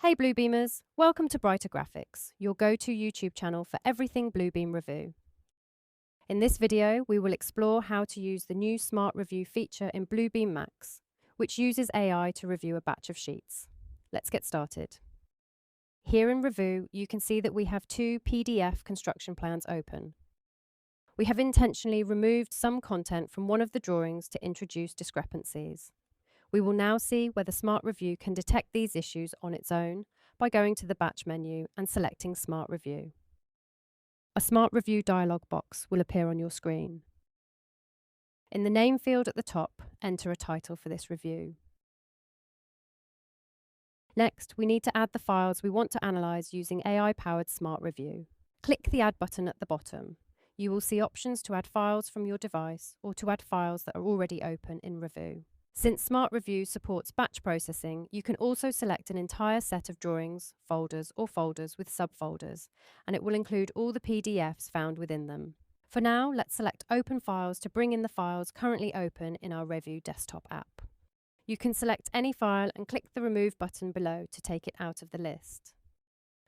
Hey Bluebeamers, welcome to Brighter Graphics, your go-to YouTube channel for everything Bluebeam Revu. In this video, we will explore how to use the new Smart Review feature in Bluebeam Max, which uses AI to review a batch of sheets. Let's get started. Here in Revu, you can see that we have two PDF construction plans open. We have intentionally removed some content from one of the drawings to introduce discrepancies. We will now see whether Smart Review can detect these issues on its own by going to the Batch menu and selecting Smart Review. A Smart Review dialog box will appear on your screen. In the name field at the top, enter a title for this review. Next, we need to add the files we want to analyze using AI-powered Smart Review. Click the Add button at the bottom. You will see options to add files from your device or to add files that are already open in Revu. Since Smart Review supports batch processing, you can also select an entire set of drawings, folders, or folders with subfolders, and it will include all the PDFs found within them. For now, let's select Open Files to bring in the files currently open in our Revu desktop app. You can select any file and click the Remove button below to take it out of the list.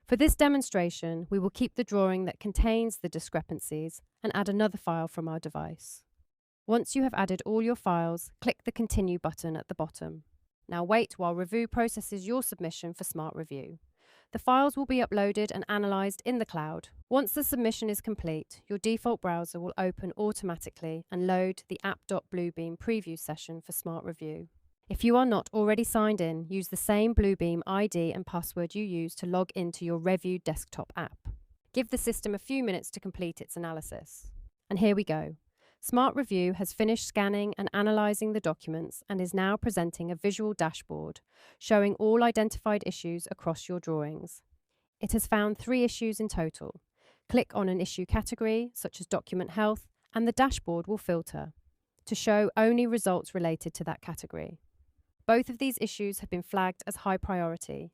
For this demonstration, we will keep the drawing that contains the discrepancies and add another file from our device. Once you have added all your files, click the Continue button at the bottom. Now wait while Revu processes your submission for Smart Review. The files will be uploaded and analysed in the cloud. Once the submission is complete, your default browser will open automatically and load the app.bluebeam preview session for Smart Review. If you are not already signed in, use the same Bluebeam ID and password you used to log into your Revu desktop app. Give the system a few minutes to complete its analysis. And here we go. Smart Review has finished scanning and analysing the documents and is now presenting a visual dashboard showing all identified issues across your drawings. It has found 3 issues in total. Click on an issue category, such as Document Health, and the dashboard will filter to show only results related to that category. Both of these issues have been flagged as high priority.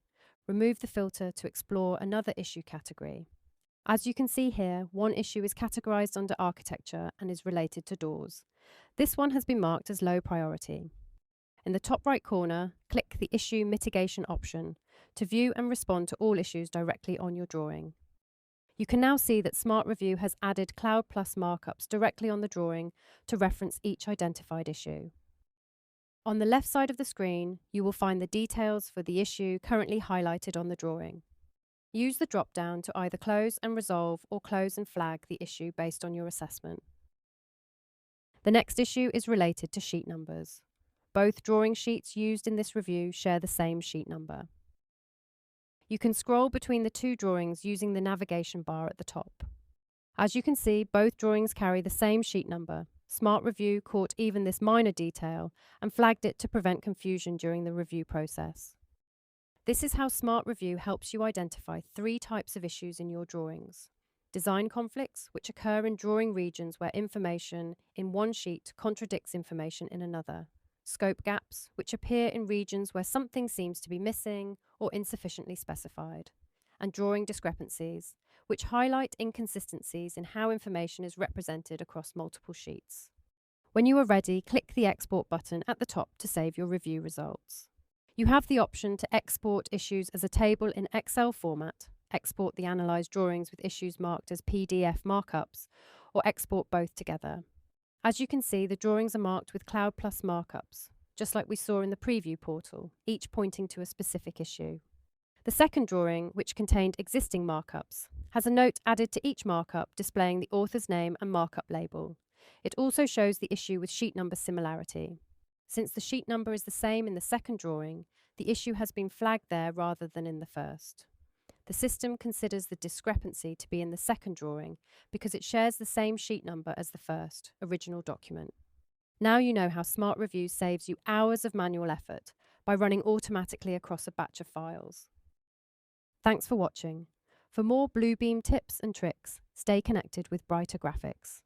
Remove the filter to explore another issue category. As you can see here, one issue is categorized under architecture and is related to doors. This one has been marked as low priority. In the top right corner, click the Issue Mitigation option to view and respond to all issues directly on your drawing. You can now see that Smart Review has added Cloud Plus markups directly on the drawing to reference each identified issue. On the left side of the screen, you will find the details for the issue currently highlighted on the drawing. Use the drop-down to either close and resolve or close and flag the issue based on your assessment. The next issue is related to sheet numbers. Both drawing sheets used in this review share the same sheet number. You can scroll between the two drawings using the navigation bar at the top. As you can see, both drawings carry the same sheet number. Smart Review caught even this minor detail and flagged it to prevent confusion during the review process. This is how Smart Review helps you identify 3 types of issues in your drawings. Design conflicts, which occur in drawing regions where information in one sheet contradicts information in another. Scope gaps, which appear in regions where something seems to be missing or insufficiently specified. And drawing discrepancies, which highlight inconsistencies in how information is represented across multiple sheets. When you are ready, click the Export button at the top to save your review results. You have the option to export issues as a table in Excel format, export the analysed drawings with issues marked as PDF markups, or export both together. As you can see, the drawings are marked with Cloud Plus markups, just like we saw in the preview portal, each pointing to a specific issue. The second drawing, which contained existing markups, has a note added to each markup displaying the author's name and markup label. It also shows the issue with sheet number similarity. Since the sheet number is the same in the second drawing, the issue has been flagged there rather than in the first. The system considers the discrepancy to be in the second drawing because it shares the same sheet number as the first, original document. Now you know how Smart Review saves you hours of manual effort by running automatically across a batch of files. Thanks for watching. For more Bluebeam tips and tricks, stay connected with Brighter Graphics.